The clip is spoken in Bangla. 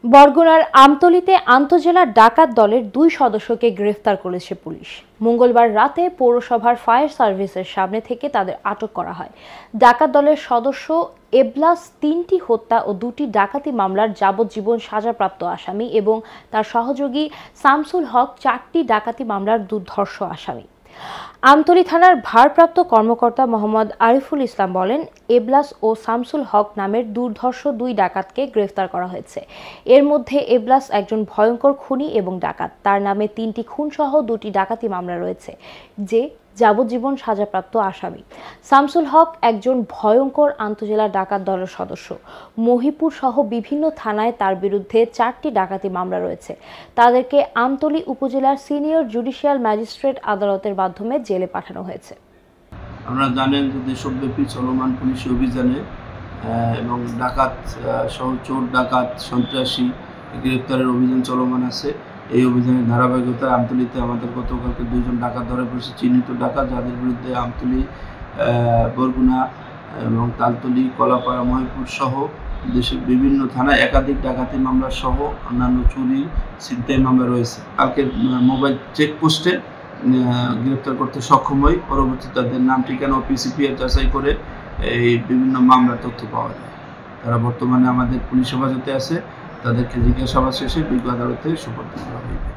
বরগুনার আমতলীতে আন্তজেলা ডাকাত দলের 2 সদস্যকে গ্রেফতার করেছে পুলিশ। মঙ্গলবার রাতে পৌরসভার ফায়ার সার্ভিসের সামনে থেকে তাদের আটক করা হয়। ডাকাত দলের সদস্য এবলাস 3টি হত্যা ও 2টি ডাকাতি মামলার যাবজ্জীবন সাজাপ্রাপ্ত আসামি এবং তার সহযোগী শামসুল হক 4টি ডাকাতি মামলার দুর্ধর্ষ আসামি। আমতলী থানার ভারপ্রাপ্ত কর্মকর্তা মোহাম্মদ আরিফুল ইসলাম বলেন, এবলাস ও শামসুল হক নামের দুর্ধর্ষ 2 ডাকাতকে গ্রেফতার করা হয়েছে। এর মধ্যে এবলাস একজন ভয়ঙ্কর খুনি এবং ডাকাত। তার নামে 3টি খুন সহ 2টি ডাকাতি মামলা রয়েছে, যে যাবজ্জীবন সাজাপ্রাপ্ত আসামি। শামসুল হক একজন ভয়ঙ্কর আন্তজেলা ডাকাত দলের সদস্য। মহিপুর সহ বিভিন্ন থানায় তার বিরুদ্ধে 4টি ডাকাতি মামলা রয়েছে। তাদেরকে আমতলী উপজেলার সিনিয়র জুডিশিয়াল ম্যাজিস্ট্রেট আদালতের মাধ্যমে জেলে পাঠানো হয়েছে। আপনারা জানেন যে দেশব্যাপী চলমান পুলিশি অভিযানে এবং ডাকাত সহ চোর ডাকাত সন্ত্রাসী গ্রেপ্তারের অভিযান চলমান আছে। এই অভিযানের ধারাবাহিকতায় আমতলীতে আমাদের গতকালকে 2 জন ডাকাত ধরা পড়েছে, চিহ্নিত ডাকাত, যাদের বিরুদ্ধে আমতলী, বরগুনা এবং তালতলী, কলাপাড়া, মহিপুর সহ দেশের বিভিন্ন থানায় একাধিক ডাকাতি মামলা সহ অন্যান্য চুরি ছিনতাই মামলা রয়েছে। কালকে মোবাইল চেকপোস্টে গ্রেপ্তার করতে সক্ষম হই। পরবর্তীতে তাদের নাম, ঠিকানা ও পিসিপিআর যাচাই করে এই বিভিন্ন মামলার তথ্য পাওয়া যায়। তারা বর্তমানে আমাদের পুলিশ হেফাজতে আছে। তাদেরকে জিজ্ঞাসাবাদ শেষে বিজ্ঞ আদালতে সোপর্দ করা হইবে।